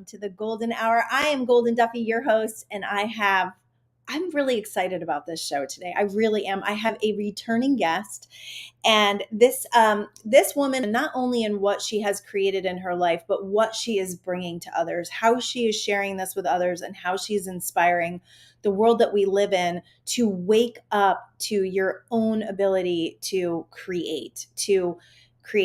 to the Golden Hour. I am Golden Duffy, your host, and I'm really excited about this show today. I really am. I have a returning guest, and this woman, not only in what she has created in her life, but what she is bringing to others, how she is sharing this with others, and how she's inspiring the world that we live in to wake up to your own ability to create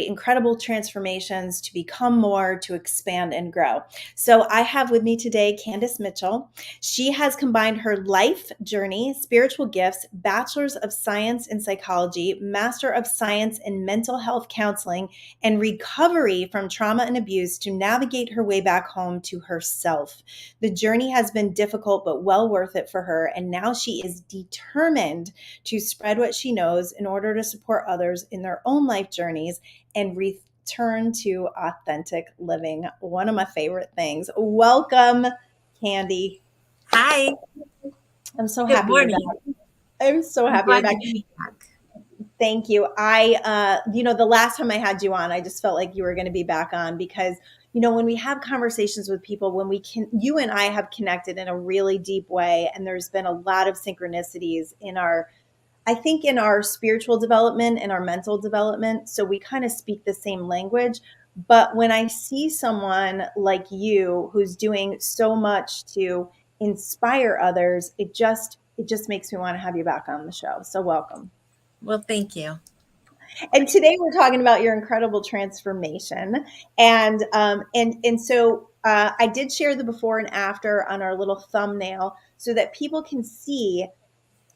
incredible transformations, to become more, to expand and grow. So I have with me today Candice Mitchell. She has combined her life journey, spiritual gifts, bachelor's of science in psychology, master of science in mental health counseling, and recovery from trauma and abuse to navigate her way back home to herself. The journey has been difficult, but well worth it for her. And now she is determined to spread what she knows in order to support others in their own life journeys and return to authentic living. One of my favorite things. Welcome, Candy. Hi. I'm so Good happy morning. you're back. I'm so happy you're back. Thank you. The last time I had you on, I just felt like you were going to be back on because, when we have conversations with people, you and I have connected in a really deep way, and there's been a lot of synchronicities in our spiritual development and our mental development. So we kind of speak the same language. But when I see someone like you who's doing so much to inspire others, it just makes me want to have you back on the show. So welcome. Well, thank you. And today we're talking about your incredible transformation. And so I did share the before and after on our little thumbnail so that people can see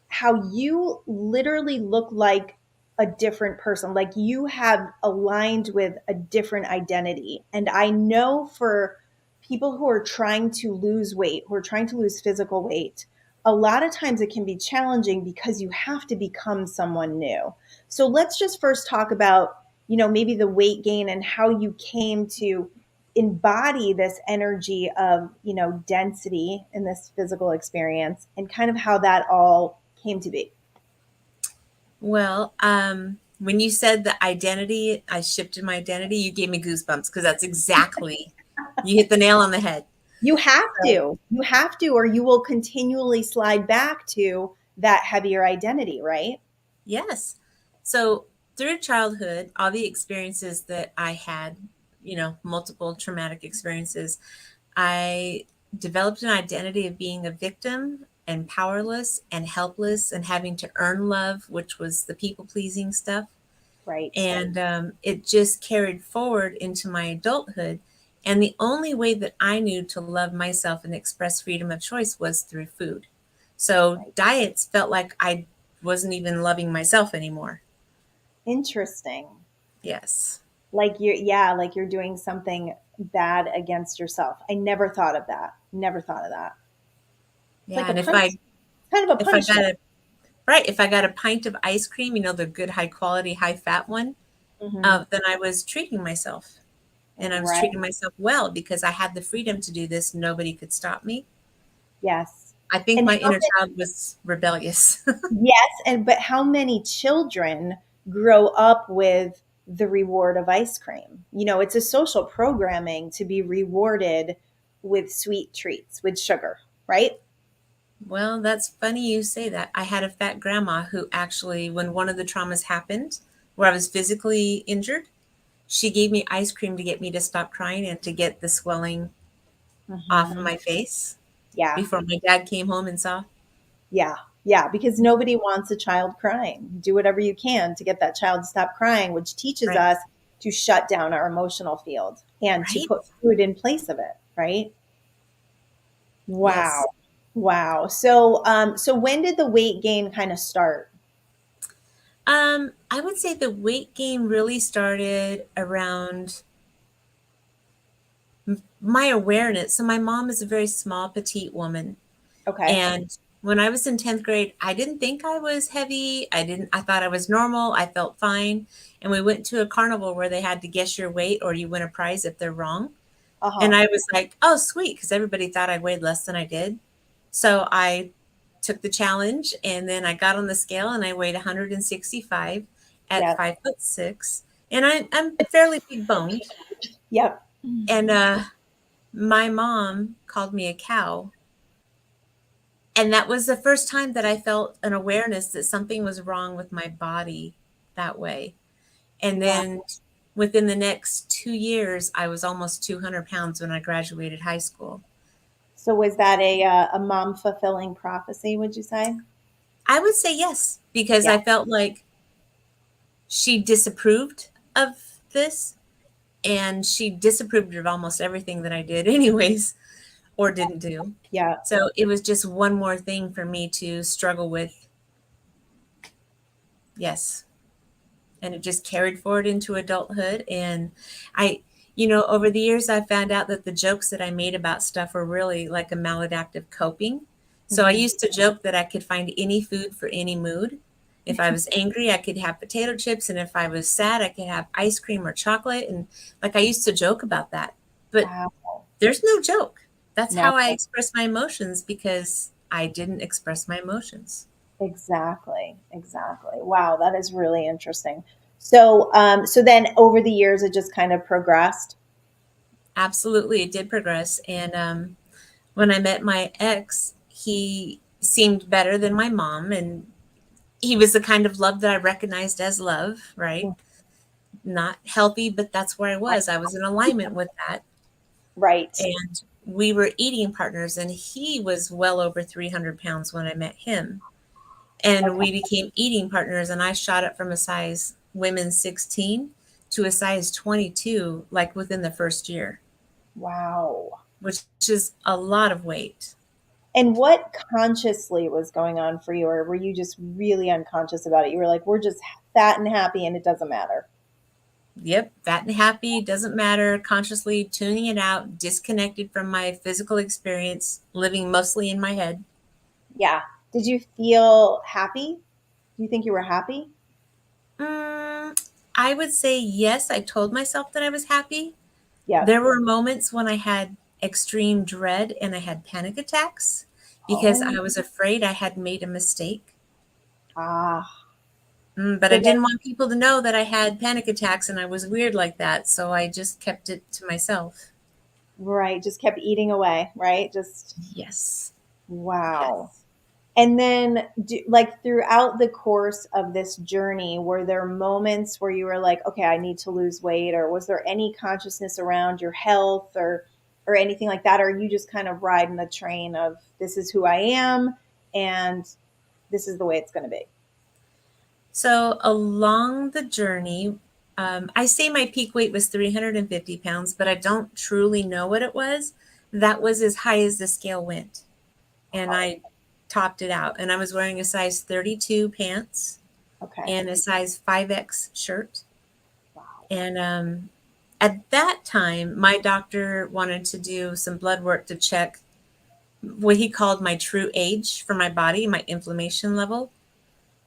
how you literally look like a different person, like you have aligned with a different identity. And I know for people who are trying to lose weight, who are trying to lose physical weight, a lot of times it can be challenging because you have to become someone new. So let's just first talk about, maybe the weight gain and how you came to embody this energy of, density in this physical experience and kind of how that all came to be. Well, when you said the identity, I shifted my identity, you gave me goosebumps because that's exactly, you hit the nail on the head. You have to, or you will continually slide back to that heavier identity, right? Yes. So through childhood, all the experiences that I had, multiple traumatic experiences, I developed an identity of being a victim and powerless and helpless and having to earn love, which was the people pleasing stuff. Right. And it just carried forward into my adulthood. And the only way that I knew to love myself and express freedom of choice was through food. So diets felt like I wasn't even loving myself anymore. Interesting. Yes. Like you're doing something bad against yourself. I never thought of that. Never thought of that. Yeah, like and if I got a pint of ice cream, the good high quality, high fat one, then I was treating myself. And I was treating myself well because I had the freedom to do this. Nobody could stop me. Yes. I think my inner child was rebellious. Yes. But how many children grow up with the reward of ice cream? It's a social programming to be rewarded with sweet treats, with sugar, right? Well, that's funny you say that. I had a fat grandma who actually, when one of the traumas happened, where I was physically injured, she gave me ice cream to get me to stop crying and to get the swelling off of my face. Yeah. Before my dad came home and saw. Yeah. Yeah. Because nobody wants a child crying. Do whatever you can to get that child to stop crying, which teaches us to shut down our emotional field and to put food in place of it. Right. Wow. Yes. Wow. So when did the weight gain kind of start? I would say the weight gain really started around my awareness. So my mom is a very small, petite woman. Okay. And when I was in 10th grade, I didn't think I was heavy. I thought I was normal. I felt fine. And we went to a carnival where they had to guess your weight or you win a prize if they're wrong. And I was like, oh, sweet. Because everybody thought I weighed less than I did. So I took the challenge and then I got on the scale and I weighed 165 at 5'6". And I'm fairly big boned. Yep. And my mom called me a cow. And that was the first time that I felt an awareness that something was wrong with my body that way. And Wow. then within the next 2 years, I was almost 200 pounds when I graduated high school. So was that a mom fulfilling prophecy, would you say? I would say yes, because Yeah. I felt like she disapproved of this, and she disapproved of almost everything that I did, anyways, or didn't do. Yeah. So it was just one more thing for me to struggle with. Yes. And it just carried forward into adulthood. And I, over the years, I found out that the jokes that I made about stuff were really like a maladaptive coping. So I Hmm. used to joke that I could find any food for any mood. If I was angry, I could have potato chips. And if I was sad, I could have ice cream or chocolate. And like I used to joke about that. But Wow. there's no joke. That's No, how I express my emotions because I didn't express my emotions. exactly. Exactly. Wow, that is really interesting. So, so then over the years, it just kind of progressed. Absolutely, it did progress. And when I met my ex, he seemed better than my mom, and he was the kind of love that I recognized as love, right? Not healthy, but that's where I was. I was in alignment with that. Right. And we were eating partners, and he was well over 300 pounds when I met him. And Okay. we became eating partners, and I shot up from a size women's 16 to a size 22, like within the first year, Wow. which is a lot of weight. And what consciously was going on for you, or were you just really unconscious about it? You were like, we're just fat and happy and it doesn't matter. Yep, fat and happy, doesn't matter, consciously tuning it out, disconnected from my physical experience, living mostly in my head. Yeah. Did you feel happy? Do you think you were happy? I would say yes, I told myself that I was happy. Yeah. There were moments when I had extreme dread and I had panic attacks because Oh, I was afraid I had made a mistake. ah. But So I then, didn't want people to know that I had panic attacks and I was weird like that. So I just kept it to myself. right, just kept eating away, right? Just, Yes. wow. Yes. And then, like throughout the course of this journey, were there moments where you were like, okay, I need to lose weight, or was there any consciousness around your health, or anything like that? Or are you just kind of riding the train of this is who I am, and this is the way it's going to be? So along the journey, I say my peak weight was 350 pounds, but I don't truly know what it was. That was as high as the scale went. And Wow. I topped it out. And I was wearing a size 32 pants Okay. and a size 5X shirt. Wow. And at that time, my doctor wanted to do some blood work to check what he called my true age for my body, my inflammation level.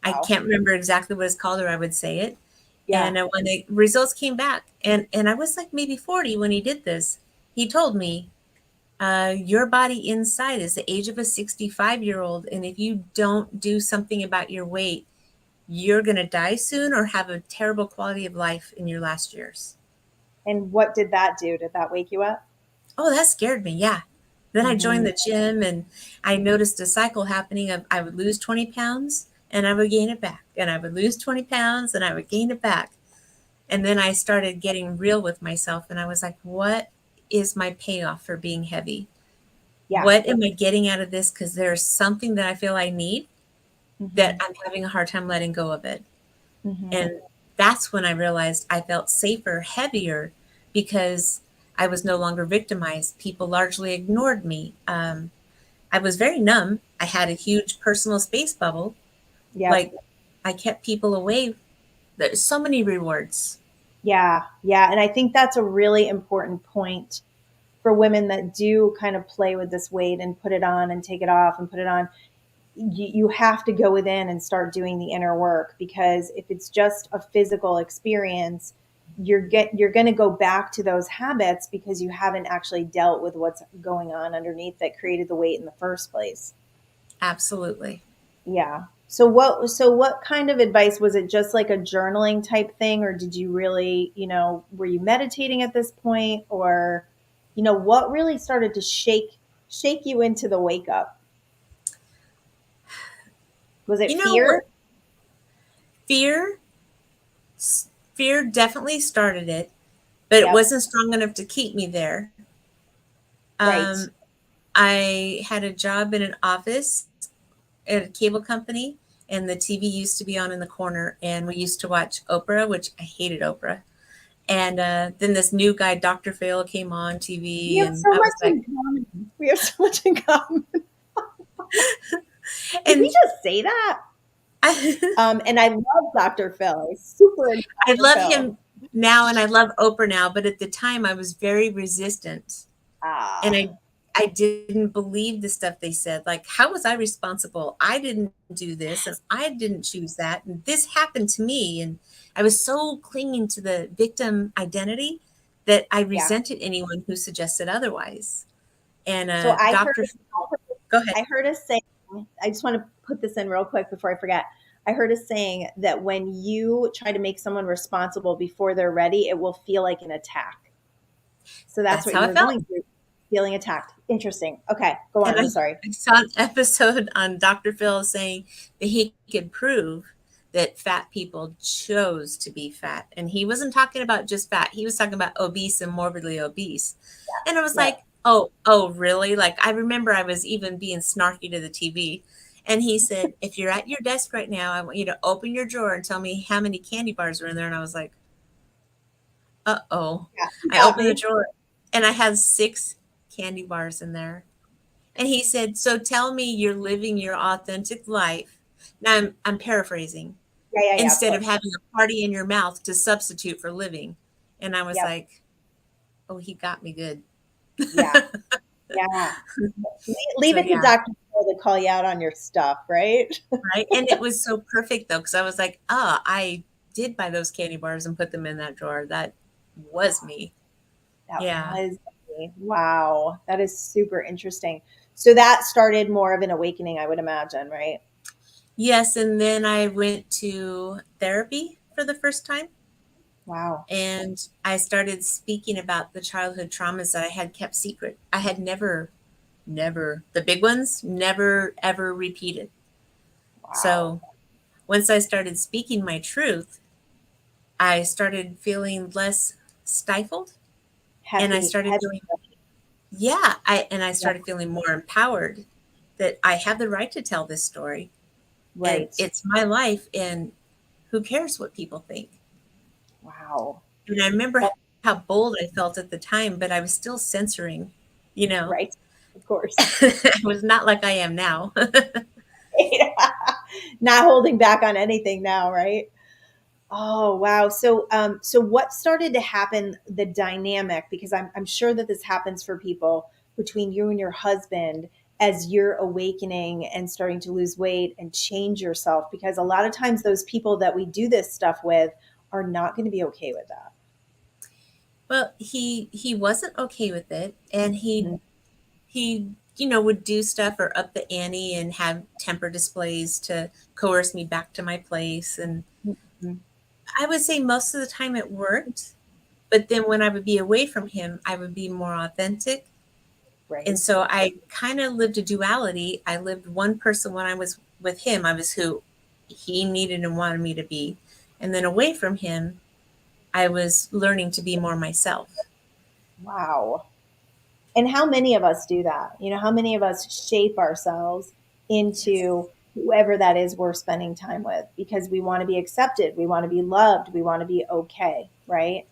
I Wow. can't remember exactly what it's called, or I would say it. Yeah. And when the results came back, and I was like maybe 40 when he did this, he told me, your body inside is the age of a 65-year-old. And if you don't do something about your weight, you're going to die soon or have a terrible quality of life in your last years. And what did that do? Did that wake you up? Oh, that scared me. Yeah. Then I joined Hmm. the gym and I noticed a cycle happening of I would lose 20 pounds and I would gain it back. And I would lose 20 pounds and I would gain it back. And then I started getting real with myself and I was like, what is my payoff for being heavy? Yeah. What am I getting out of this? Because there's something that I feel I need that Hmm. I'm having a hard time letting go of it. Hmm. And that's when I realized I felt safer, heavier, because I was no longer victimized. People largely ignored me. I was very numb. I had a huge personal space bubble. Yep. Like I kept people away. There's so many rewards. Yeah. Yeah. And I think that's a really important point for women that do kind of play with this weight and put it on and take it off and put it on. You have to go within and start doing the inner work, because if it's just a physical experience, you're going to go back to those habits because you haven't actually dealt with what's going on underneath that created the weight in the first place. Absolutely. Yeah. So what kind of advice was it? Just like a journaling type thing, or did you really, were you meditating at this point, or what really started to shake you into the wake up? Was it You know what? fear? Fear, fear definitely started it, but it Yep. wasn't strong enough to keep me there. Right. Um, I had a job in an office at a cable company, and the TV used to be on in the corner, and we used to watch Oprah, which I hated Oprah. And then this new guy, Dr. Phil, came on We TV, have and so I much was like, in common. We have so much in common. Did we and just say that? And I love Dr. Phil. I'm super into I Dr. love Phil. him now, and I love Oprah now, but at the time I was very resistant, and Ah, I didn't believe the stuff they said. Like, how was I responsible? I didn't do this, and I didn't choose that, and this happened to me. And I was so clinging to the victim identity that I yeah. resented anyone who suggested otherwise. And So Dr. Go ahead. I heard us say, I just want to put this in real quick before I forget. I heard us saying that when you try to make someone responsible before they're ready, it will feel like an attack. So that's That's what how you I were felt. going through, feeling attacked. Interesting. Okay, go And on. I'm sorry. I saw an episode on Dr. Phil saying that he could prove that fat people chose to be fat. And he wasn't talking about just fat. He was talking about obese and morbidly obese. And I was Yep. like, oh, really? Like, I remember I was even being snarky to the TV. And he said, if you're at your desk right now, I want you to open your drawer and tell me how many candy bars are in there. And I was like, uh-oh. Yeah, you I got opened the me. drawer and I had 6 candy bars in there. And he said, "So tell me you're living your authentic life." Now I'm paraphrasing. Yeah, yeah, yeah, of Instead of course. having a party in your mouth to substitute for living. And I was Yep. like, "Oh, he got me good." Yeah. Yeah. Leave So it to yeah, Dr. Phil to call you out on your stuff, right? right. And it was so perfect though, because I was like, I did buy those candy bars and put them in that drawer. That was me. That Yeah. was me. Wow. That is super interesting. So that started more of an awakening, I would imagine, right? Yes. And then I went to therapy for the first time. Wow. And I started speaking about the childhood traumas that I had kept secret. I had never, the big ones, never ever repeated. Wow. So once I started speaking my truth, I started feeling less stifled, and I Heavy, started heavy. feeling, yeah, I Yeah, started feeling more empowered that I have the right to tell this story and right. it's my life, and who cares what people think. Wow. And I remember That, how bold I felt at the time, but I was still censoring, you know. right. Of course. I was not like I am now. Not holding back on anything now, right? Oh, wow. So what started to happen, the dynamic, because I'm sure that this happens for people between you and your husband as you're awakening and starting to lose weight and change yourself, because a lot of times those people that we do this stuff with are not going to be okay with that. Well, he wasn't okay with it, and Mhm. he would do stuff or up the ante and have temper displays to coerce me back to my place. And Mhm. I would say most of the time it worked, but then when I would be away from him, I would be more authentic. And Right. so I kind of lived a duality. I lived one person when I was with him. I was who he needed and wanted me to be. And then away from him, I was learning to be more myself. Wow. And how many of us do that? How many of us shape ourselves Yes. into whoever that is we're spending time with because we want to be accepted, we want to be loved, we want to be okay, right?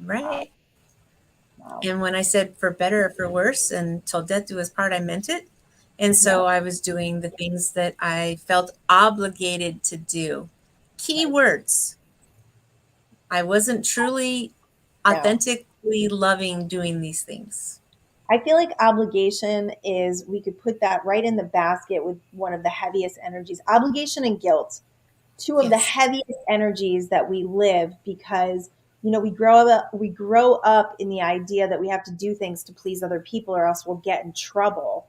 Wow. Right. Wow. And when I said for better or for worse and till death do us part, I meant it. And so Yep. I was doing the things that I felt obligated to do. Key Right. words. I wasn't truly No. authentically loving doing these things. I feel like obligation is, we could put that right in the basket with one of the heaviest energies. Obligation and guilt, two of the Yes. heaviest energies that we live because we grow up in the idea that we have to do things to please other people or else we'll get in trouble.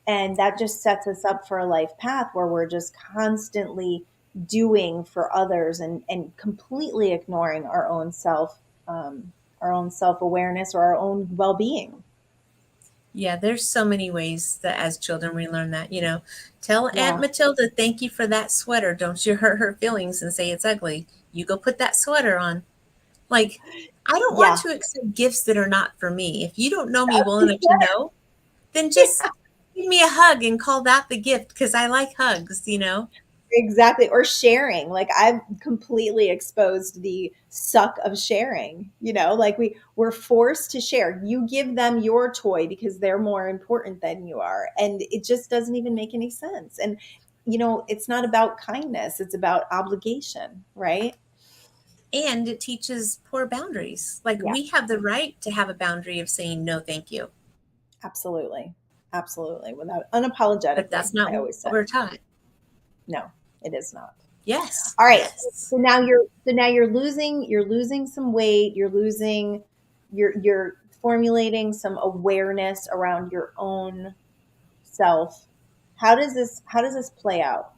And that just sets us up for a life path where we're just constantly doing for others and completely ignoring our own self our own self-awareness or our own well-being. Yeah, there's so many ways that as children we learn that, tell Aunt Yeah. Matilda, thank you for that sweater. Don't you hurt her feelings and say it's ugly. You go put that sweater on. Like, I don't want Yeah. to accept gifts that are not for me. If you don't know me well enough to know, then just give me a hug and call that the gift because I like hugs. Exactly. Or sharing. Like I've completely exposed the suck of sharing, like we're forced to share. You give them your toy because they're more important than you are. And it just doesn't even make any sense. And, it's not about kindness. It's about obligation, right? And it teaches poor boundaries. Like, Yeah, we have the right to have a boundary of saying no, thank you. absolutely. Absolutely. Without But unapologetically, that's not I what always say. we're taught. No, it is not. Yes. All right. Yes. So now you're losing some weight. You're formulating some awareness around your own self. How does this play out?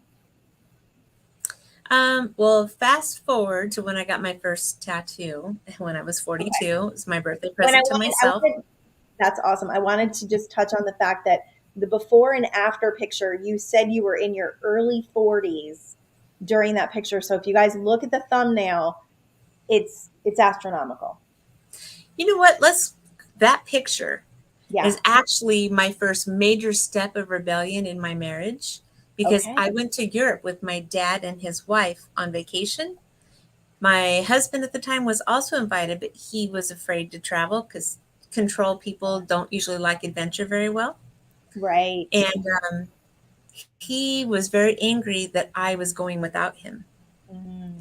Well, fast forward to when I got my first tattoo when I was Okay. 42. It was my birthday When I present to wanted I myself. wanted That's awesome. I wanted to just touch on the fact that the before and after picture, you said you were in your early 40s during that picture. So if you guys look at the thumbnail, it's astronomical. You know what? That picture Yeah. is actually my first major step of rebellion in my marriage because Okay. I went to Europe with my dad and his wife on vacation. My husband at the time was also invited, but he was afraid to travel because control people don't usually like adventure very well. Right. And he was very angry that I was going without him.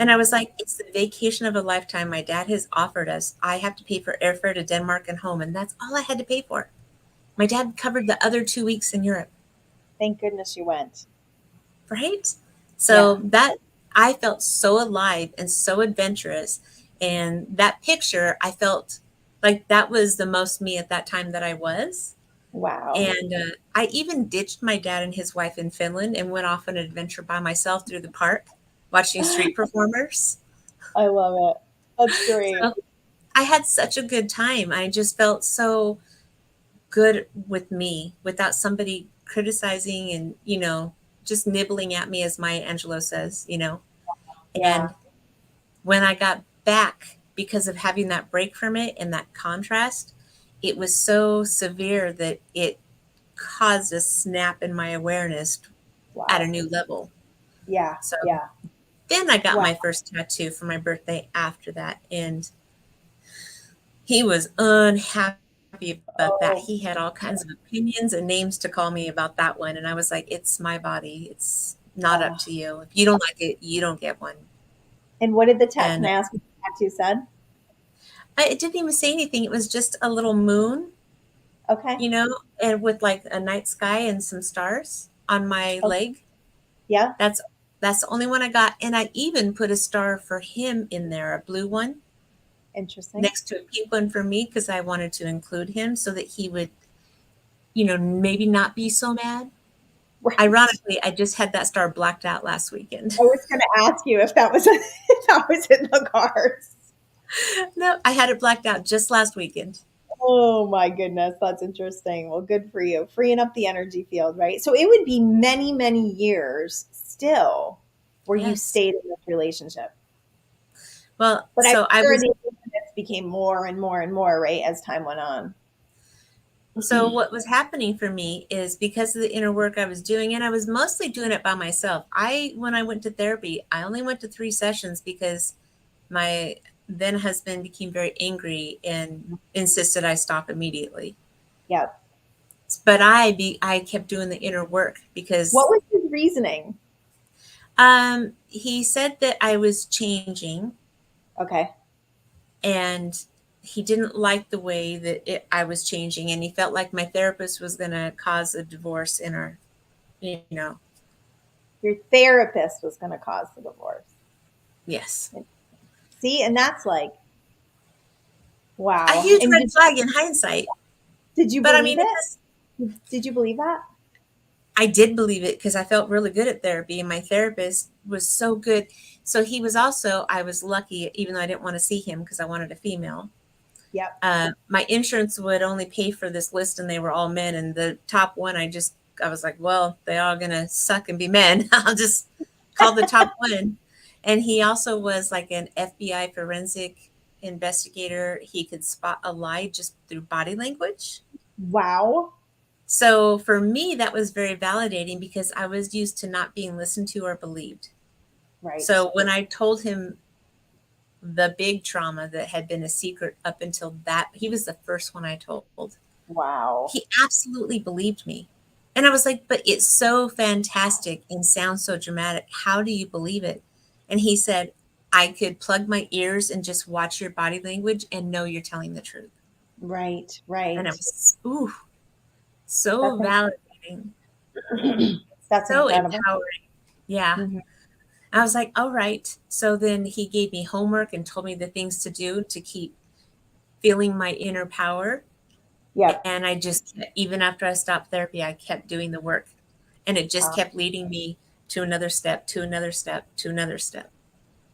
And I Mm. was like, it's the vacation of a lifetime my dad has offered us. I have to pay for airfare to Denmark and home, and that's all I had to pay for. My dad covered the other 2 weeks in Europe, Thank goodness you went. right? Yeah. So that I felt so alive and so adventurous. And that picture, I felt like that was the most me at that time that I was. Wow. And I even ditched my dad and his wife in Finland and went off on an adventure by myself through the park, watching street performers. I love it. That's great. So I had such a good time. I just felt so good with me without somebody criticizing and, just nibbling at me, as Maya Angelou says. Yeah. And when I got back, because of having that break from it and that contrast, it was so severe that it caused a snap in my awareness at a Wow. new level. Yeah. So Yeah. then I got Wow. my first tattoo for my birthday after that. And he was unhappy about that. Oh, He had all kinds of opinions and names to call me about that one. And I was like, it's my body. It's not up uh, to you. If you don't like it, you don't get one. and what did can And I ask what the tattoo said? it didn't even say anything. It was just a little moon, Okay. and with like a night sky and some stars on my Okay. leg. Yeah. That's that's the only one I got. And I even put a star for him in there, a blue one Interesting. next to a pink one for me because I wanted to include him so that he would, maybe not be so mad. Right. Ironically, I just had that star blacked out last weekend. I was going to ask you if that was if that was in the cards. No, I had it blacked out just last weekend. Oh my goodness, that's interesting. Well, good for you. Freeing up the energy field, right? So it would be many, many years still where you Yes. stayed in this relationship. Well, But I'm so I sure was the openness became more and more and more, right, as time went on. so what was happening for me is because of the inner work I was doing, and I was mostly doing it by myself. When I went to therapy, I only went to 3 sessions because my then husband became very angry and insisted I stop immediately. Yeah. But I kept doing the inner work What because was his reasoning? he said that I was changing, Okay. and he didn't like the way that I was changing, and he felt like my therapist was going to cause a divorce in our, you know, Your therapist was going to cause the divorce. yes, See, and that's like, a wow. huge And red flag in hindsight. did you But I believe mean, it? Did you believe that? I did believe it because I felt really good at therapy, and my therapist was so good. So he was also, I was lucky, even though I didn't want to see him because I wanted a female. Yep. My insurance would only pay for this list, and they were all men. And the top one, I was like, well, they all gonna suck and be men. I'll just call the top one. And he also was like an FBI forensic investigator. He could spot a lie just through body language. Wow. So for me, that was very validating because I was used to not being listened to or believed. Right. So when I told him the big trauma that had been a secret up until that, he was the first one I told. Wow. He absolutely believed me. And I was like, but it's so fantastic and sounds so dramatic. How do you believe it? And he said, I could plug my ears and just watch your body language and know you're telling the truth. Right. And it Right. was, ooh, so That's validating, that's so incredible. empowering. Yeah. Mhm. I was like, all right. So then he gave me homework and told me the things to do to keep feeling my inner power. Yep. And I just, even after I stopped therapy, I kept doing the work. And it just Wow. kept leading me to another step, to another step, to another step.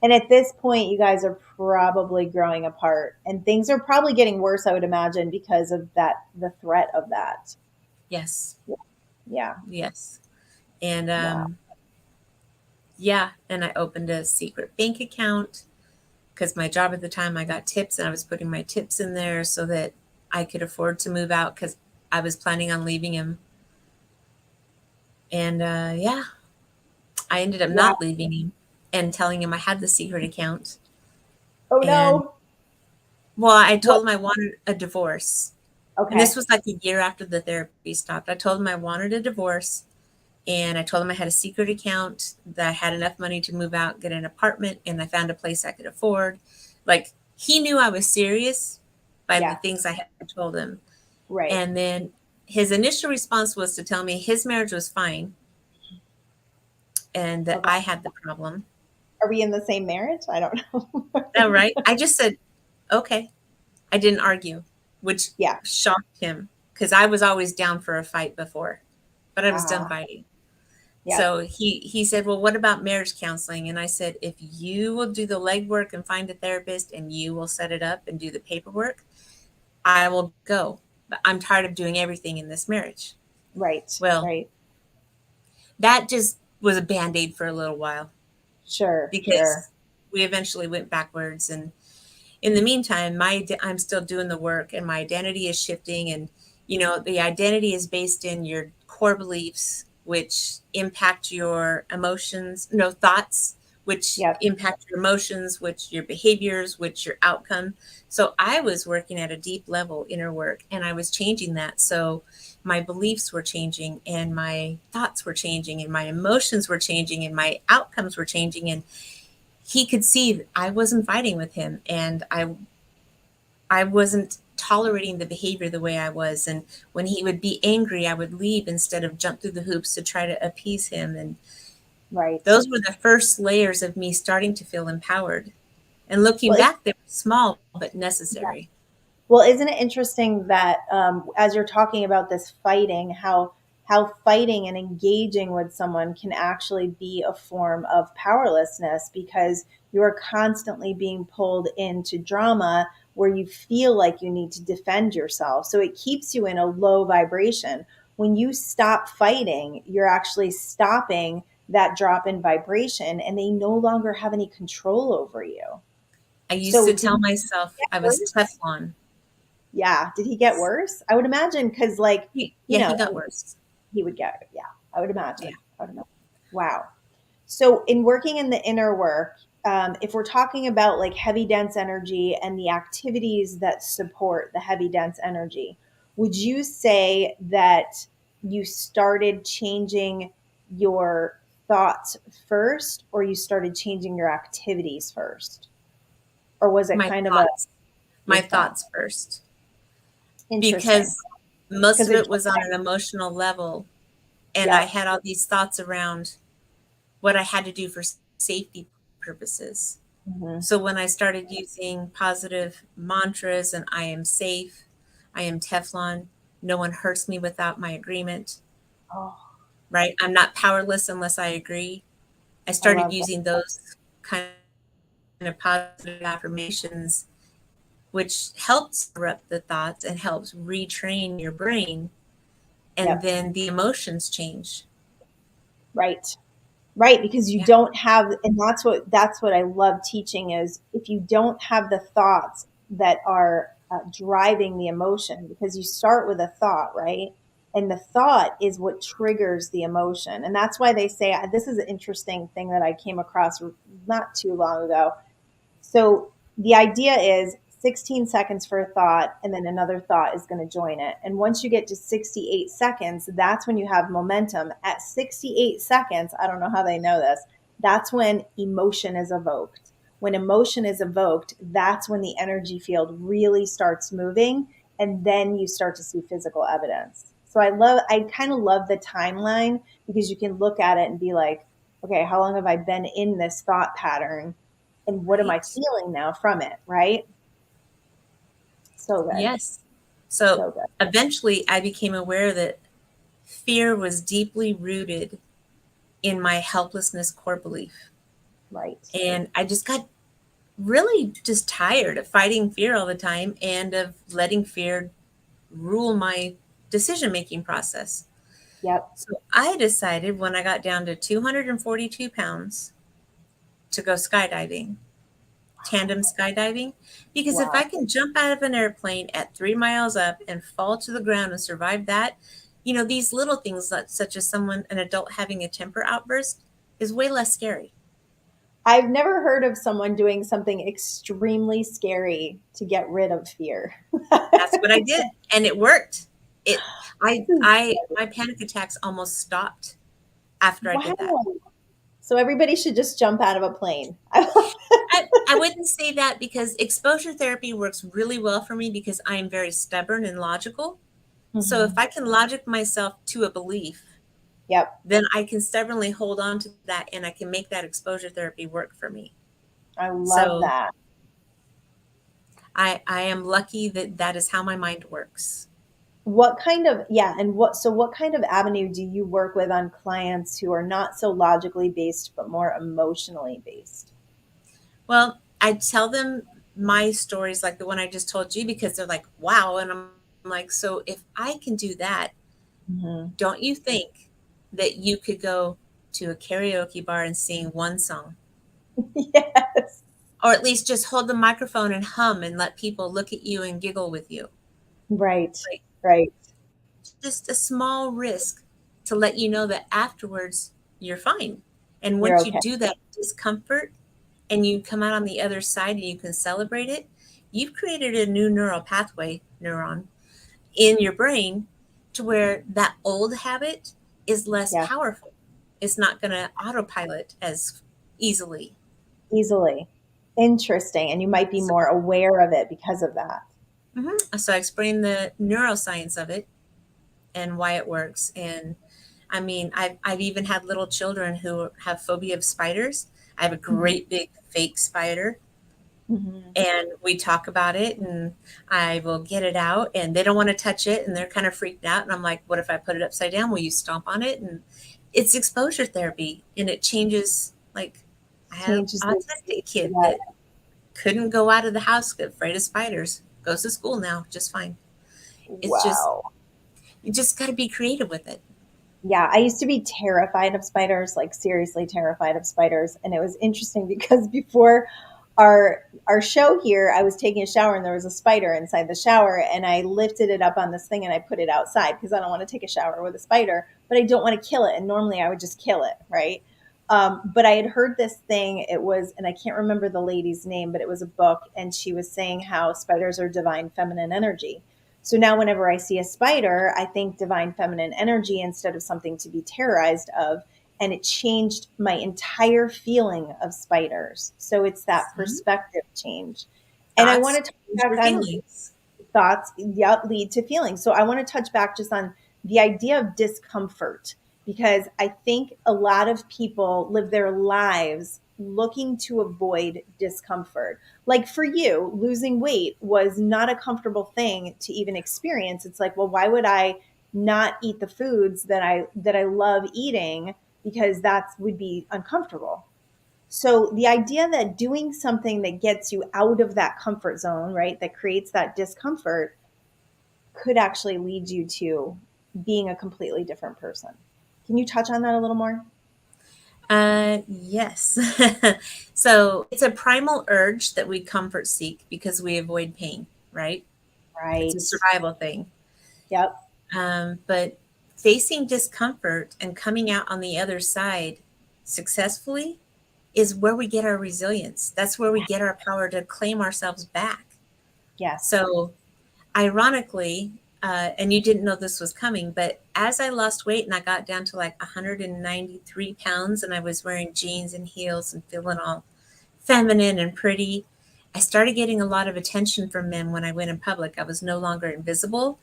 And at this point, you guys are probably growing apart, and things are probably getting worse, I would imagine, because of that, the threat of that. Yes. Yeah. Yes. And Wow. yeah. And I opened a secret bank account because my job at the time, I got tips and I was putting my tips in there so that I could afford to move out because I was planning on leaving him. And yeah, I ended up Wow. not leaving him and telling him I had the secret account. Oh And no. well, I What? told him I wanted a divorce. And this Okay. was like a year after the therapy stopped. I told him I wanted a divorce. And I told him I had a secret account, that I had enough money to move out, get an apartment, and I found a place I could afford. Like, he knew I was serious by the Yeah. things I had told him. Right. And then his initial response was to tell me his marriage was fine and that Okay. I had the problem. Are we in the same marriage? I don't All know. right. I just said, okay. I didn't argue, which Yeah. shocked him because I was always down for a fight before, but I was done Uh-huh. fighting. Yep. So he said, well, what about marriage counseling? And I said, if you will do the legwork and find a therapist and you will set it up and do the paperwork, I will go. But I'm tired of doing everything in this marriage. Right. Well, Right. that just was a band-aid for a little while Sure. Sure. because we eventually went backwards. And in the meantime, I'm still doing the work and my identity is shifting. And, the identity is based in your core beliefs, which impact your emotions, no thoughts, which Yep. impact your emotions, which your behaviors, which your outcome. So I was working at a deep level inner work and I was changing that. So my beliefs were changing and my thoughts were changing and my emotions were changing and my outcomes were changing. And he could see I wasn't fighting with him and I wasn't tolerating the behavior the way I was. And when he would be angry, I would leave instead of jump through the hoops to try to appease him. And Right. those were the first layers of me starting to feel empowered. And looking Well, back, they were small but necessary. Well, isn't it interesting that as you're talking about this fighting, how fighting and engaging with someone can actually be a form of powerlessness because you are constantly being pulled into drama where you feel like you need to defend yourself. So it keeps you in a low vibration. When you stop fighting, you're actually stopping that drop in vibration, and they no longer have any control over you. I used So to did tell you myself get I was worse? Teflon. Yeah. Did he get worse? I would imagine because, like, you Yeah, know, he got worse. he would get, yeah, I would Yeah. imagine. I would imagine. Wow. So, in working in the inner work, if we're talking about like heavy, dense energy and the activities that support the heavy, dense energy, would you say that you started changing your thoughts first or you started changing your activities first? Or was it My kind of a thoughts, your my thought? thoughts first, Interesting. because most Because of it it just, was on an emotional level. And I yep. had all these thoughts around what I had to do for safety purposes. Mhm. So when I started using positive mantras and I am safe, I am Teflon, no one hurts me without my agreement, Oh, right? I'm not powerless unless I agree. I I started love that. using those kind of positive affirmations. which helps interrupt the thoughts and helps retrain your brain. And Yep. then the emotions change. Right. Right, because you Yeah. don't have, and that's what I love teaching is if you don't have the thoughts that are driving the emotion, because you start with a thought, right? And the thought is what triggers the emotion. And that's why they say, this is an interesting thing that I came across not too long ago. So the idea is 16 seconds for a thought, and then another thought is going to join it. And once you get to 68 seconds, that's when you have momentum. At 68 seconds, I don't know how they know this, that's when emotion is evoked. When emotion is evoked, that's when the energy field really starts moving, and then you start to see physical evidence. So I kind of love the timeline because you can look at it and be like, okay, how long have I been in this thought pattern? And what am I Right. feeling now from it, right? So good. Yes. So So good. eventually I became aware that fear was deeply rooted in my helplessness core belief. Right. And I just got really just tired of fighting fear all the time and of letting fear rule my decision making process. Yep. So I decided when I got down to 242 pounds to go skydiving, tandem skydiving, because if I Wow. can jump out of an airplane at 3 miles up and fall to the ground and survive that, these little things such as an adult having a temper outburst is way less scary. I've never heard of someone doing something extremely scary to get rid of fear. That's what I did, and it worked. It, my panic attacks almost stopped after I did that. Wow. So everybody should just jump out of a plane. I wouldn't say that because exposure therapy works really well for me because I am very stubborn and logical. So if Mhm. I can logic myself to a belief, Yep. then I can stubbornly hold on to that and I can make that exposure therapy work for me. I love So that. I am lucky that that is how my mind works. What kind of, yeah, and what kind of avenue do you work with on clients who are not so logically based, but more emotionally based? Well, I tell them my stories like the one I just told you because they're like, wow. And I'm like, so if I can do that, Mhm. don't you think that you could go to a karaoke bar and sing one song? Yes. Or at least just hold the microphone and hum and let people look at you and giggle with you. Right. Like Right. just a small risk to let you know that afterwards you're fine. And You're once you okay. do that discomfort and you come out on the other side and you can celebrate it, you've created a new neural pathway neuron in your brain to where that old habit is less Yeah. powerful. It's not going to autopilot as easily. Easily. Interesting. And you might be So, more aware of it because of that. so I explained the neuroscience of it and why it works. And I mean, I've even had little children who have phobia of spiders. I have a Mhm. great big fake spider Mhm. and we talk about it and I will get it out and they don't want to touch it and they're kind of freaked out. And I'm like, what if I put it upside down? Will you stomp on it? And it's exposure therapy and it changes. Like I had an Changes the autistic for kid that. that couldn't go out of the house, afraid of spiders, goes to school now, just fine. It's just, Wow. you just got to be creative with it. Yeah, I used to be terrified of spiders, like seriously terrified of spiders. And it was interesting because before our show here, I was taking a shower and there was a spider inside the shower and I lifted it up on this thing and I put it outside because I don't want to take a shower with a spider, but I don't want to kill it. And normally I would just kill it, right? But I had heard this thing. It was, and I can't remember the lady's name, but it was a book, and she was saying how spiders are divine feminine energy. So now, whenever I see a spider, I think divine feminine energy instead of something to be terrorized of. And it changed my entire feeling of spiders. So it's that See? perspective change. And I want Thoughts to talk change back your on feelings. thoughts, yeah, lead to feelings. So I want to touch back just on the idea of discomfort because I think a lot of people live their lives looking to avoid discomfort. Like for you, losing weight was not a comfortable thing to even experience. It's like, well, why would I not eat the foods that I love eating because that would be uncomfortable. So the idea that doing something that gets you out of that comfort zone, right, that creates that discomfort, could actually lead you to being a completely different person. Can you touch on that a little more? Yes. So it's a primal urge that we comfort seek because we avoid pain, right? It's a Right. survival thing. Yep. But facing discomfort and coming out on the other side successfully is where we get our resilience. That's where we get our power to claim ourselves back. Yes. So, ironically, and you didn't know this was coming, but as I lost weight and I got down to like 193 pounds and I was wearing jeans and heels and feeling all feminine and pretty, I started getting a lot of attention from men when I went in public. I was no longer invisible.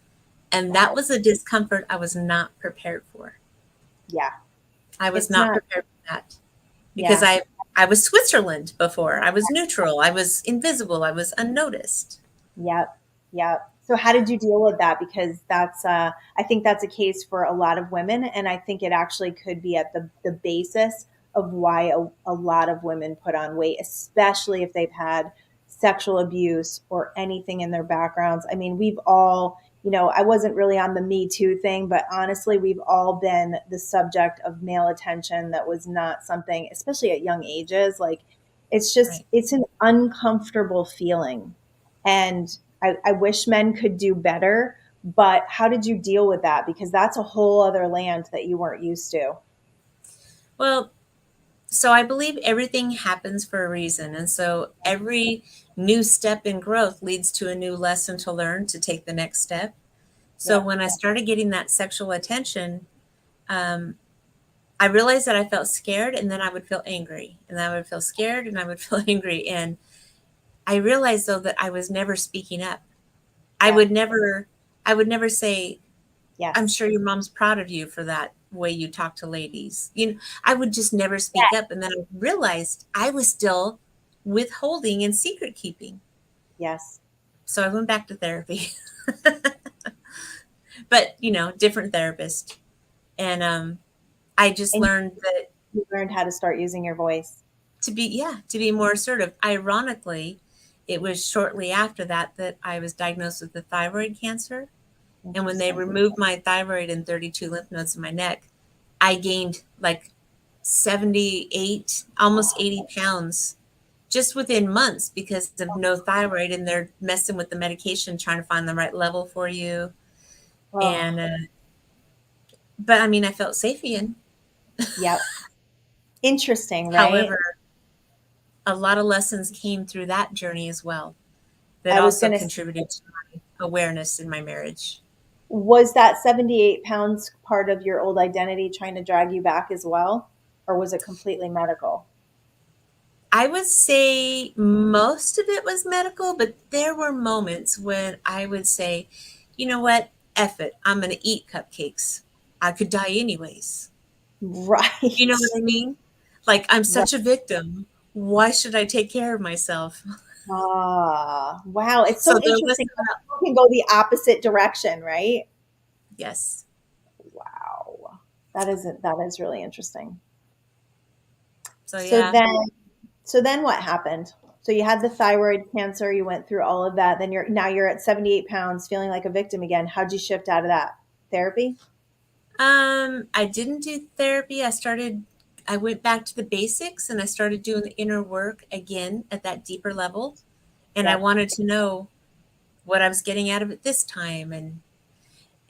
And that Wow. was a discomfort I was not prepared for. Yeah. I was It's not not, prepared for that because yeah. I was Switzerland before. I was neutral. I was invisible. I was unnoticed. Yep. Yep. So how did you deal with that? Because that's I think that's a case for a lot of women, and I think it actually could be at the basis of why a lot of women put on weight, especially if they've had sexual abuse or anything in their backgrounds. I mean, we've all, I wasn't really on the Me Too thing, but honestly, we've all been the subject of male attention that was not something, especially at young ages. Like, Right. it's an uncomfortable feeling, and I wish men could do better. But how did you deal with that? Because that's a whole other land that you weren't used to. Well, so I believe everything happens for a reason. And so every new step in growth leads to a new lesson to learn to take the next step. So Yep. when I started getting that sexual attention, um, I realized that I felt scared and then I would feel angry and then I would feel scared and I would feel angry. And I realized though that I was never speaking up. I Yeah. would never I would never say, I'm Yes. sure your mom's proud of you for that way you talk to ladies. I would just never speak Yeah. up. And then I realized I was still withholding and secret keeping. Yes. So I went back to therapy, but different therapist. And I just And learned that you learned how to start using your voice. to be more assertive. Ironically, it was shortly after that I was diagnosed with the thyroid cancer. And when they Interesting. removed my thyroid and 32 lymph nodes in my neck, I gained like 78, almost 80 pounds just within months because of no thyroid. And they're messing with the medication, trying to find the right level for you. Oh, And, but I mean, I felt safe again. yep. Interesting, right? However, a lot of lessons came through that journey as well that I was also going to, contributed to my awareness in my marriage. was that 78 pounds part of your old identity trying to drag you back as well? Or was it completely medical? I would say most of it was medical, but there were moments when I would say, you know what? Eff it. I'm going to eat cupcakes. I could die anyways. You know what Right. I mean? Like, I'm Right. such a victim. Why should I take care of myself? Ah, wow. It's So so there was, interesting. People can go the opposite direction, right? yes. Wow. That is really interesting. So, So yeah. then so then what happened? So you had the thyroid cancer, you went through all of that, then you're at 78 pounds feeling like a victim again. How'd you shift out of that? Therapy? I didn't do therapy. I went back to the basics and I started doing the inner work again at that deeper level. And I Yep. wanted to know what I was getting out of it this time.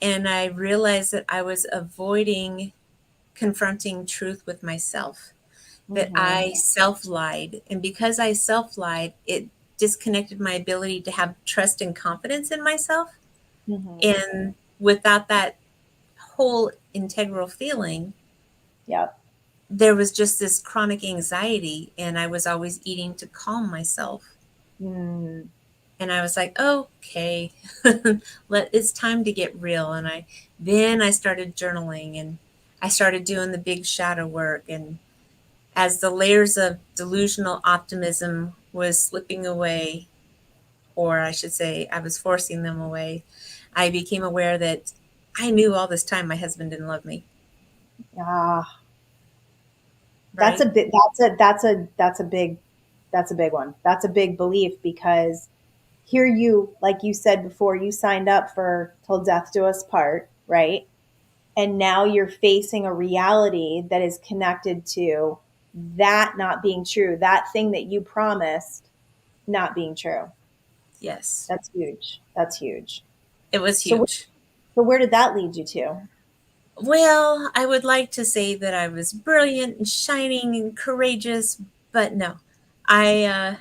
And I realized that I was avoiding confronting truth with myself, that Mhm. I self lied. And because I self lied, it disconnected my ability to have trust and confidence in myself. Mhm. And without that whole integral feeling, Yep. there was just this chronic anxiety, and I was always eating to calm myself. Mm. And I was like, okay, it's time to get real. And then I started journaling and I started doing the big shadow work. And as the layers of delusional optimism was slipping away, or I should say, I was forcing them away, I became aware that – I knew all this time my husband didn't love me. Ah, That's a right? bit, that's a big one. That's a big belief because here you, like you said before, you signed up for till death do us part, right? And now you're facing a reality that is connected to that not being true, that thing that you promised not being true. Yes. That's huge. That's huge. It was So, huge. so where did that lead you to? Well, I would like to say that I was brilliant and shining and courageous, but no. I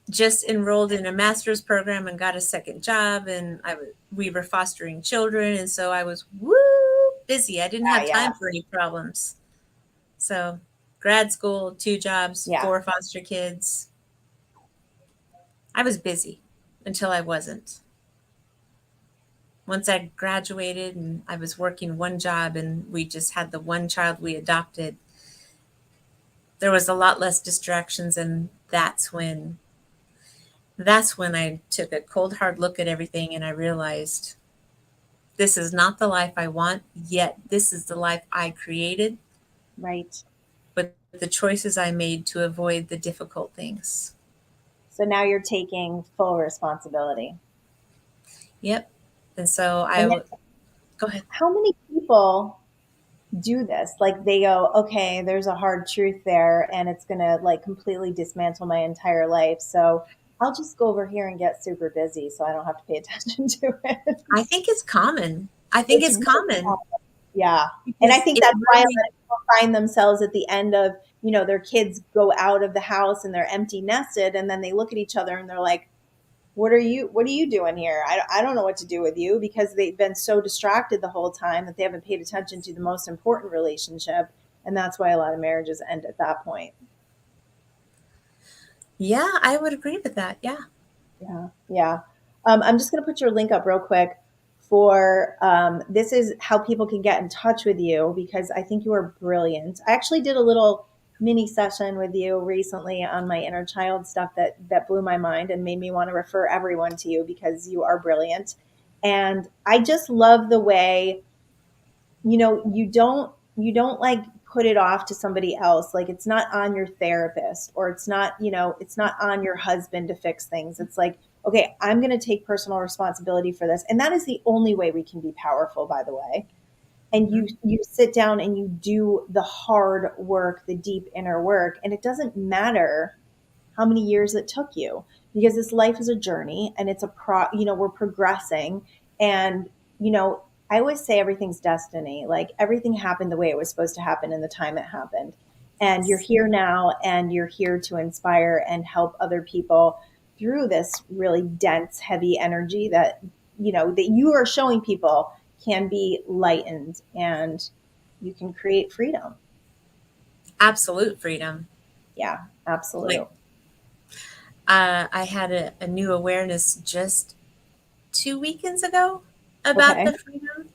just enrolled in a master's program and got a second job, and we were fostering children, and so I was busy. I didn't have Yeah, time for any problems. So, grad school, 2 jobs, yeah, 4 foster kids. I was busy until I wasn't. Once I graduated and I was working one job and we just had the one child we adopted, there was a lot less distractions, and that's when I took a cold hard look at everything and I realized this is not the life I want, yet this is the life I created right. with the choices I made to avoid the difficult things. So now you're taking full responsibility. Yep. And so And go ahead. how many people do this? Like they go, okay, there's a hard truth there and it's going to like completely dismantle my entire life. So I'll just go over here and get super busy so I don't have to pay attention to it. I think it's common. I think It's it's really common common. Yeah. And I because think it that's why a lot really, of people find themselves at the end of, their kids go out of the house and they're empty nested and then they look at each other and they're like, what are you doing here? I don't know what to do with you because they've been so distracted the whole time that they haven't paid attention to the most important relationship. And that's why a lot of marriages end at that point. yeah, I would agree with that. Yeah. Yeah. Yeah. I'm just going to put your link up real quick for this is how people can get in touch with you because I think you are brilliant. I actually did a little mini session with you recently on my inner child stuff that blew my mind and made me want to refer everyone to you because you are brilliant. And I just love the way you don't like put it off to somebody else. Like it's not on your therapist or it's not on your husband to fix things. It's like, okay, I'm going to take personal responsibility for this. And that is the only way we can be powerful, by the way. And you Mhm. you sit down and you do the hard work, the deep inner work, and it doesn't matter how many years it took you because this life is a journey and it's we're progressing. And I always say everything's destiny. Like everything happened the way it was supposed to happen in the time it happened, and you're Yes. here now and you're here to inspire and help other people through this really dense heavy energy that you are showing people can be lightened and you can create freedom. Absolute freedom. Yeah, Like, absolute. I had a new awareness just 2 weekends ago about Okay. the freedom.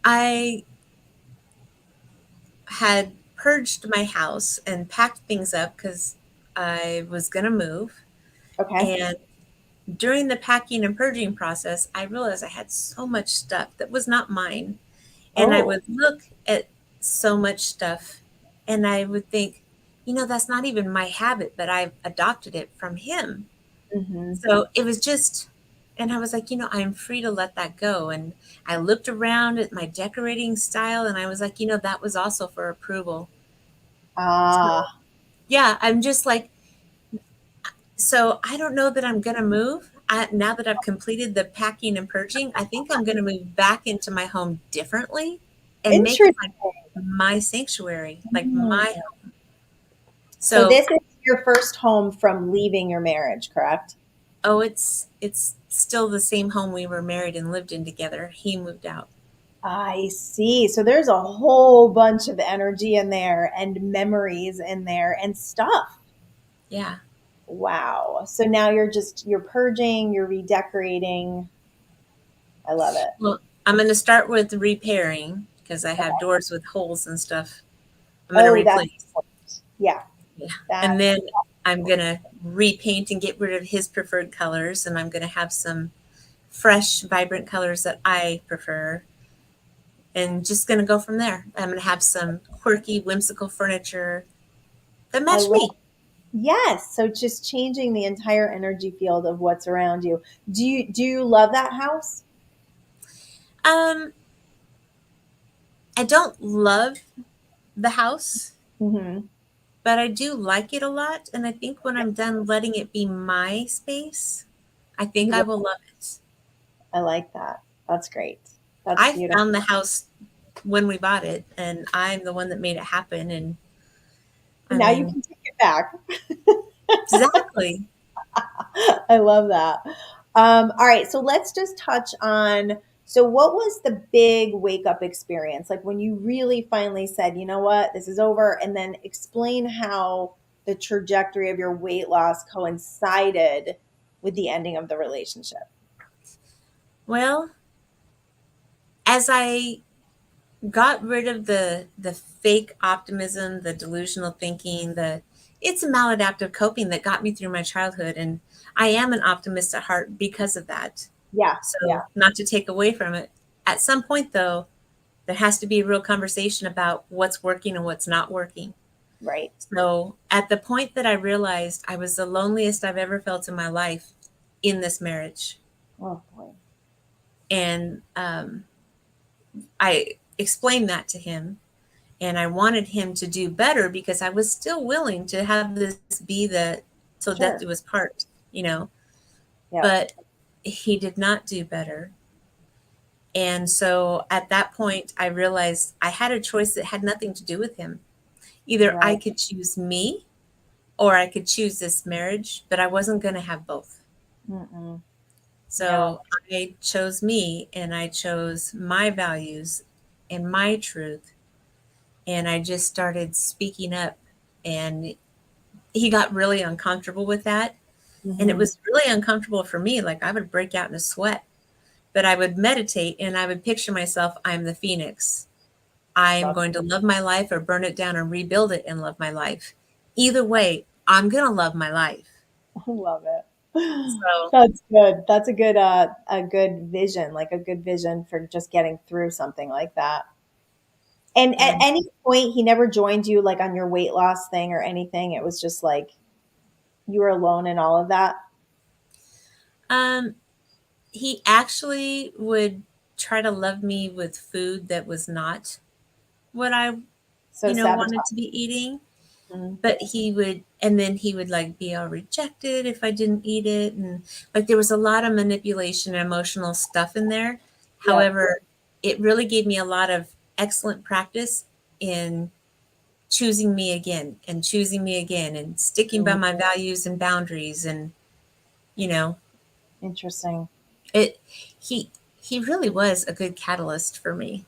I had purged my house and packed things up because I was going to move. Okay. And during the packing and purging process, I realized I had so much stuff that was not mine. And I Oh. would look at so much stuff and I would think, that's not even my habit, but I've adopted it from him. Hmm. So it was just, and I was like, I'm free to let that go. And I looked around at my decorating style and I was like, that was also for approval. So Ah, yeah, I'm just like, so I don't know that I'm going to move. Now that I've completed the packing and purging, I think I'm going to move back into my home differently and make it interesting. like my sanctuary, like Mm. my home. So So, this is your first home from leaving your marriage, correct? oh, it's still the same home we were married and lived in together. He moved out. I see. So there's a whole bunch of energy in there and memories in there and stuff. Yeah. Wow. So now you're purging, you're redecorating. I love it. Well, I'm going to start with repairing because I have Okay. doors with holes and stuff. I'm going to Oh, that's replace. important. Yeah. Yeah. That And then I'm going to repaint and get rid of his preferred colors. And I'm going to have some fresh, vibrant colors that I prefer. and just going to go from there. I'm going to have some quirky, whimsical furniture that I match love. me. Yes, so just changing the entire energy field of what's around you. Do you love that house? Um, I don't love the house, Mm-hmm. but I do like it a lot. And I think when I'm done letting it be my space, I think You I will. will love it. I like that. That's great. That's I beautiful. found the house when we bought it, and I'm the one that made it happen. And And I now you mean, can take it back. exactly. I love that. All right, so let's just touch on. So, what was the big wake up experience? Like when you really finally said, you know what, this is over, and then explain how the trajectory of your weight loss coincided with the ending of the relationship. Well, as I got rid of the fake optimism, the delusional thinking, the it's a maladaptive coping that got me through my childhood, and I am an optimist at heart because of that. Yeah, yeah, So, not to take away from it. At some point though, there has to be a real conversation about what's working and what's not working. right. So, at the point that I realized I was the loneliest I've ever felt in my life in this marriage, Oh boy. and I explained that to him, and I wanted him to do better because I was still willing to have this be the till death Sure. do us part, you know. Yep. But he did not do better. And so at that point, I realized I had a choice that had nothing to do with him. Either I Right. could choose me or I could choose this marriage, but I wasn't going to have both. Mm-mm. No. So I chose me and I chose my values and my truth. And I just started speaking up. And he got really uncomfortable with that. And it Hmm. was really uncomfortable for me. Like I would break out in a sweat, but I would meditate and I would picture myself, I'm the phoenix. I am That's going to love my life or burn it down and rebuild it and love my life. Either way, I'm going to love my life. I love it. So, That's good. That's a good vision, like a good vision for just getting through something like that. And at and any point, he never joined you like on your weight loss thing or anything. It was just like you were alone in all of that. um, he actually would try to love me with food that was not what I, So wanted sabotage. to be eating. Mhm. But he would, and then he would like be all rejected if I didn't eat it. And like there was a lot of manipulation and emotional stuff in there. Yep. However, it really gave me a lot of excellent practice in choosing me again and choosing me again and sticking by Mhm. my values and boundaries. And, you know, Interesting. it, he, he really was a good catalyst for me.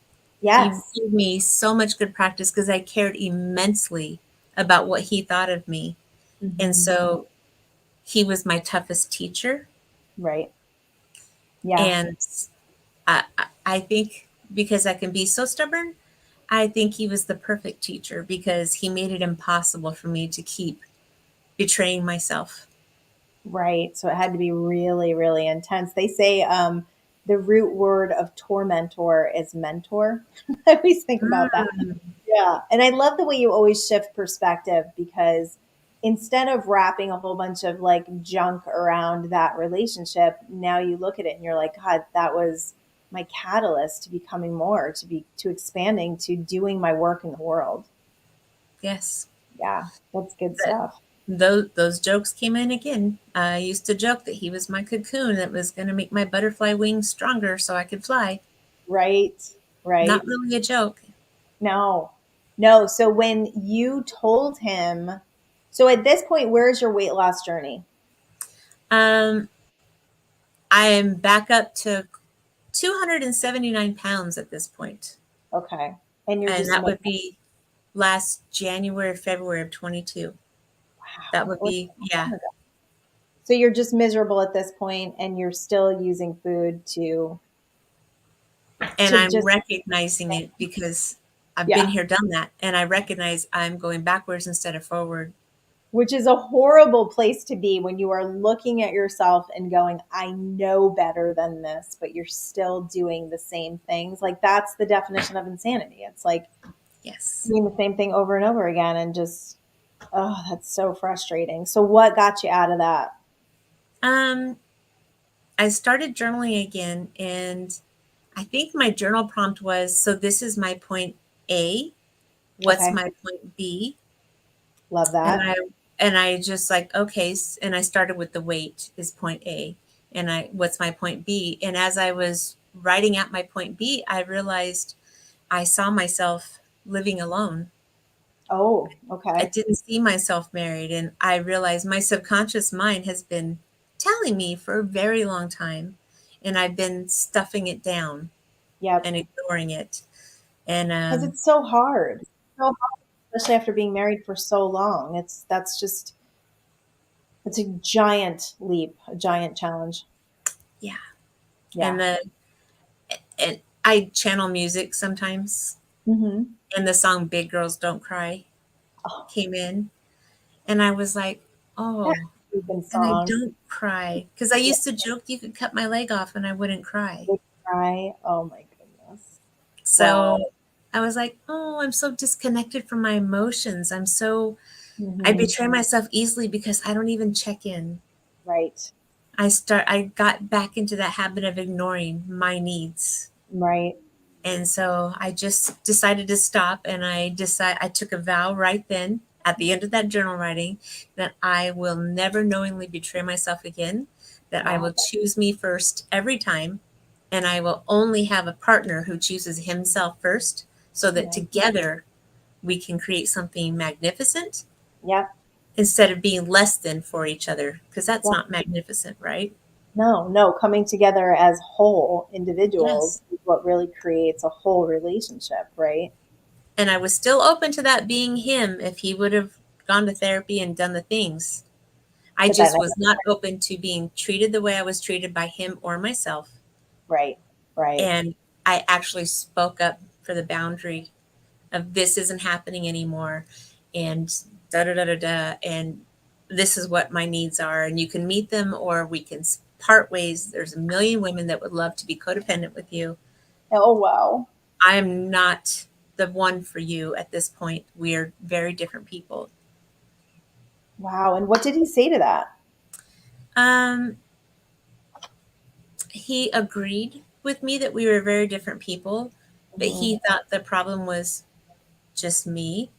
He Yes. gave me so much good practice because I cared immensely about what he thought of me. And Hmm. so he was my toughest teacher. Right. Yeah. And I think because I can be so stubborn, I think he was the perfect teacher because he made it impossible for me to keep betraying myself. Right. So it had to be really, really intense. They say the root word of tormentor is mentor. I always think about that. Mm, Yeah. And I love the way you always shift perspective because instead of wrapping a whole bunch of like junk around that relationship, now you look at it and you're like, God, that was my catalyst to becoming more, to expanding, to doing my work in the world. yes. Yeah. That's good But stuff. those jokes came in again. I used to joke that he was my cocoon that was going to make my butterfly wings stronger so I could fly. Right. Not Right. really a joke. No, no. So when you told him, so at this point, where's your weight loss journey? Um, I am back up to 279 pounds at this point. Okay. And you're And just, that would be last January, February of 22. That wow, would that was be, so yeah. long ago. So you're just miserable at this point and you're still using food And to I'm just, recognizing it because I've been yeah, here, done that. And I recognize I'm going backwards instead of forward. which is a horrible place to be when you are looking at yourself and going, I know better than this, but you're still doing the same things. Like that's the definition of insanity. It's like Yes. doing the same thing over and over again and just, oh, that's so frustrating. So what got you out of that? Um, I started journaling again, and I think my journal prompt was, so this is my point A. What's Okay. my point B? Love And that. I just like, okay, and I started with the weight is point A, and what's my point B? And as I was writing out my point B, I realized I saw myself living alone. Oh, I okay. didn't see myself married, and I realized my subconscious mind has been telling me for a very long time, and I've been stuffing it down Yep. and ignoring it. And Because it's so hard. So hard, especially after being married for so long. That's just it's a giant leap, a giant challenge. yeah, Yeah. and and I channel music sometimes, Hmm. and the song "Big Girls Don't Cry" Oh, came in, and I was like, that oh, freaking and I song. don't cry because I Yeah. used to joke you could cut my leg off and I wouldn't cry. Big cry. Oh my goodness. Wow. So I was like, oh, I'm so disconnected from my emotions. I Hmm. betray myself easily because I don't even check in. Right. I got back into that habit of ignoring my needs. Right. And so I just decided to stop, and I took a vow right then at the end of that journal writing that I will never knowingly betray myself again, that I Wow. will choose me first every time, and I will only have a partner who chooses himself first so that Right. together we can create something magnificent Yep. instead of being less than for each other, because that's Yep. not magnificent, right? No, no, coming together as whole individuals Yes. is what really creates a whole relationship, right? And I was still open to that being him if he would have gone to therapy and done the things. I But that just never, was not open to being treated the way I was treated by him or myself. right, right. And I actually spoke up for the boundary of this isn't happening anymore. And da da da da da. And this is what my needs are. And you can meet them or we can part ways. There's a million women that would love to be codependent with you. Oh, wow. I am not the one for you at this point. We are very different people. Wow. And what did he say to that? Um, he agreed with me that we were very different people, but Hmm. he thought the problem was just me.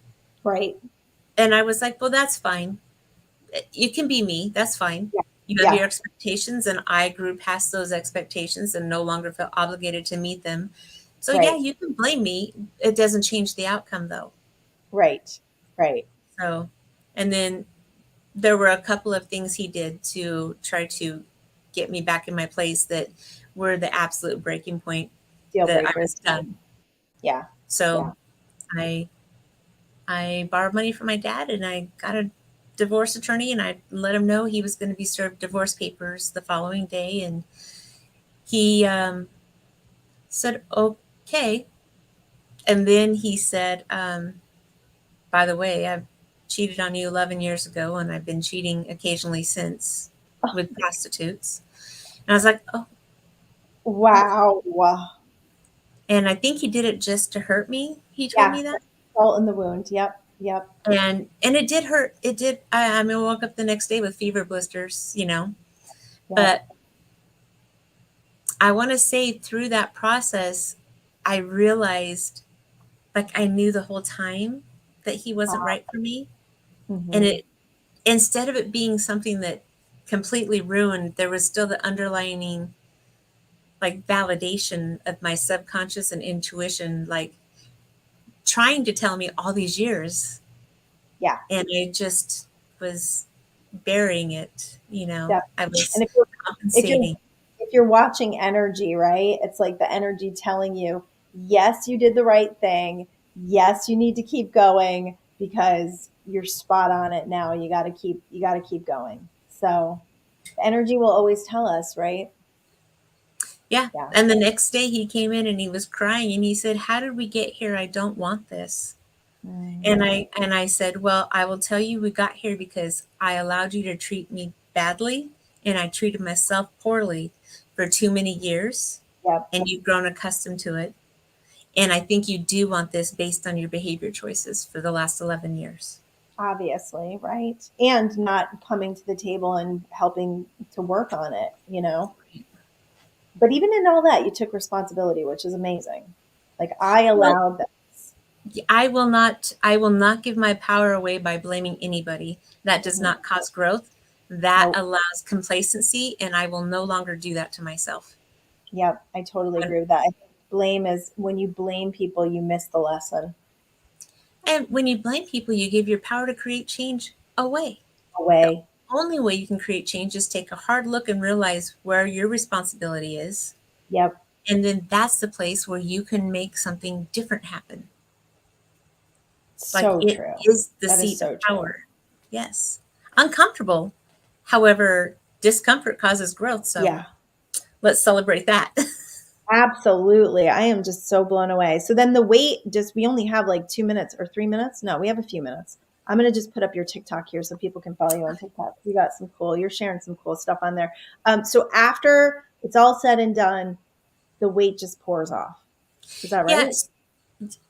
Right. And I was like, well, that's fine. You can be me. That's fine. Yeah. You have Yeah. your expectations, and I grew past those expectations and no longer felt obligated to meet them. So, yeah, Right. you can blame me. It doesn't change the outcome, though. Right. Right. So, and then there were a couple of things he did to try to get me back in my place that were the absolute breaking point Deal that I breakers. was done. Yeah. Yeah. So I I borrowed money from my dad and I got a divorce attorney and I let him know he was going to be served divorce papers the following day. And he said, okay. And then he said, by the way, I've cheated on you 11 years ago and I've been cheating occasionally since Oh, with prostitutes. And I was like, oh, okay. wow. And I think he did it just to hurt me. He told Yeah. me that. Salt in the wound. Yep. Yep. And it did hurt. It did. I mean, I woke up the next day with fever blisters, Yep. But I want to say through that process, I realized like I knew the whole time that he wasn't right for me. And Hmm. it instead of it being something that completely ruined, there was still the underlining like validation of my subconscious and intuition, like trying to tell me all these years. Yeah. And I just was burying it, Yep. I And was if you're compensating. if you're watching energy, right? It's like the energy telling you, yes, you did the right thing. Yes, you need to keep going because you're spot on it now. You got to keep going. So, the energy will always tell us, right? Yeah. Yeah. And the next day he came in and he was crying and he said, how did we get here? I don't want this. And Mm. I said, "Well, I will tell you we got here because I allowed you to treat me badly and I treated myself poorly for too many years Yep. and you've grown accustomed to it. And I think you do want this based on your behavior choices for the last 11 years." Obviously, right? And not coming to the table and helping to work on it, you know? But even in all that, you took responsibility, which is amazing. Like, I Well, allowed this. I will not give my power away by blaming anybody. That does Mhm. not cause growth. That Nope. allows complacency and I will no longer do that to myself. Yep. I totally And, agree with that. I think blame is when you blame people, you miss the lesson and when you blame people, you give your power to create change away. The away. only way you can create change is take a hard look and realize where your responsibility is. Yep. And then that's the place where you can make something different happen. Like So it true. is the That is seat of so true. power. Yes. Uncomfortable. However, discomfort causes growth. So Yeah. let's celebrate that. Absolutely. I am just so blown away. So then the wait, just we only have like 2 minutes or 3 minutes. No, we have a few minutes. I'm going to just put up your TikTok here so people can follow you on TikTok. You got some cool, you're sharing some cool stuff on there. So after it's all said and done, the weight just pours off. Is that right? Yes.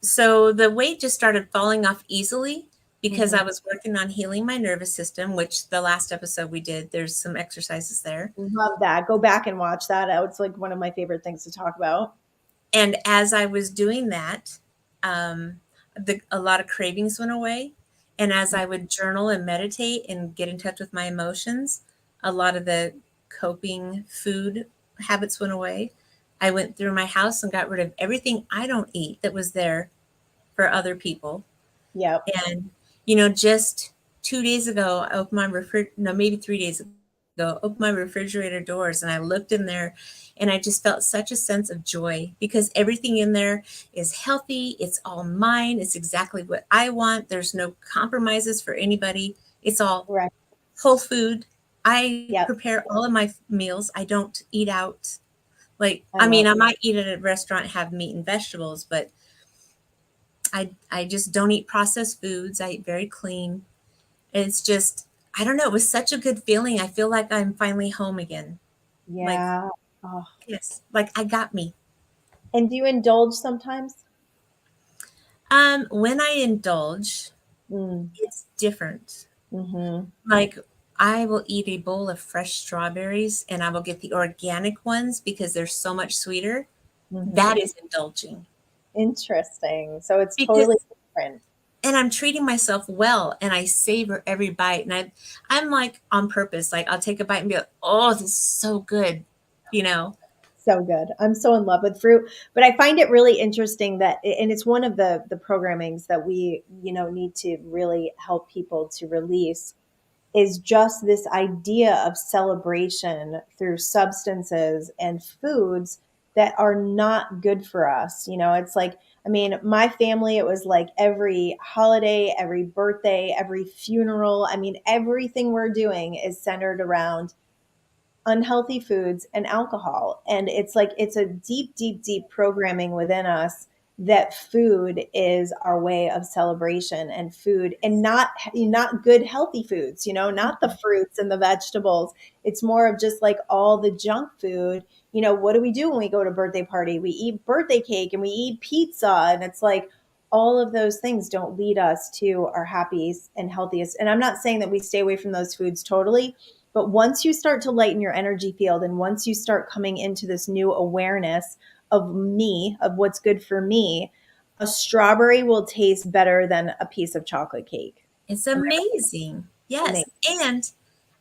So the weight just started falling off easily because I Hmm. was working on healing my nervous system, which the last episode we did, there's some exercises there. Love that. Go back and watch that. It's like one of my favorite things to talk about. And as I was doing that, a lot of cravings went away. And as I would journal and meditate and get in touch with my emotions, a lot of the coping food habits went away. I went through my house and got rid of everything I don't eat that was there for other people. Yep. And, just 2 days ago, I opened my no, maybe 3 days ago, opened my refrigerator doors and I looked in there and I just felt such a sense of joy because everything in there is healthy. It's all mine. It's exactly what I want. There's no compromises for anybody. It's all Right. whole food. I Yep. prepare all of my meals. I don't eat out. Like, I I mean, love I that. might eat at a restaurant, have meat and vegetables, but I just don't eat processed foods. I eat very clean. It's just, I don't know. It was such a good feeling. I feel like I'm finally home again. Like, Yeah. Oh. yes, like I got me. And do you indulge sometimes? When I indulge, Mm. it's different. Hmm. Like, I will eat a bowl of fresh strawberries and I will get the organic ones because they're so much sweeter. Hmm. That is indulging Interesting. So it's totally because, different. and I'm treating myself well and I savor every bite. And I'm like on purpose, like I'll take a bite and be like, oh, this is so good, you know? So good. I'm so in love with fruit, but I find it really interesting that, and it's one of the programmings that we, need to really help people to release is just this idea of celebration through substances and foods that are not good for us. It's like, I mean, my family, it was like every holiday, every birthday, every funeral. I mean, everything we're doing is centered around unhealthy foods and alcohol. And it's like it's a deep, deep, deep programming within us that food is our way of celebration, and food, and not good healthy foods, not the fruits and the vegetables. It's more of just like all the junk food. What do we do when we go to birthday party? We eat birthday cake and we eat pizza, and it's like all of those things don't lead us to our happiest and healthiest. And I'm not saying that we stay away from those foods totally, but once you start to lighten your energy field, and once you start coming into this new awareness of me, of what's good for me, a strawberry will taste better than a piece of chocolate cake. It's amazing. Yes. Amazing. And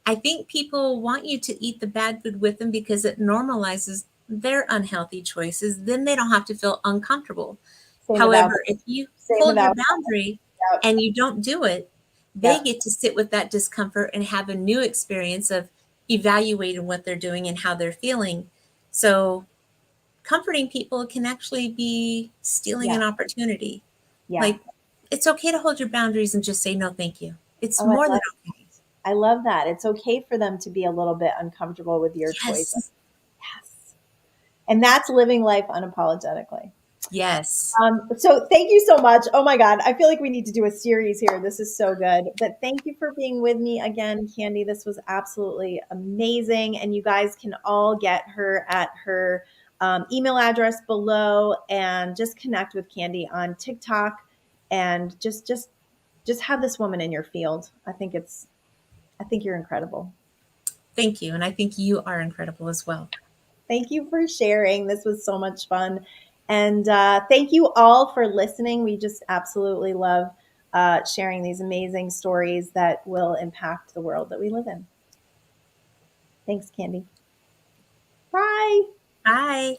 I think people want you to eat the bad food with them because it normalizes their unhealthy choices. Then they don't have to feel uncomfortable. Same with However, alcohol. if you Same with hold your alcohol. boundary Yep. and you don't do it, they Yep. get to sit with that discomfort and have a new experience of evaluating what they're doing and how they're feeling. So, comforting people can actually be stealing Yeah. an opportunity. Yeah. Like, it's okay to hold your boundaries and just say no, thank you. It's Oh, I more than love okay. I love that. It's okay for them to be a little bit uncomfortable with your choices. Yes. Yes. And that's living life unapologetically. Yes. So thank you so much. Oh my God. I feel like we need to do a series here. This is so good. But thank you for being with me again, Candy. This was absolutely amazing. And you guys can all get her at her email address below and just connect with Candy on TikTok and just have this woman in your field. I think you're incredible. Thank you. And I think you are incredible as well. Thank you for sharing. This was so much fun. And thank you all for listening. We just absolutely love sharing these amazing stories that will impact the world that we live in. Thanks, Candy. Bye. Bye.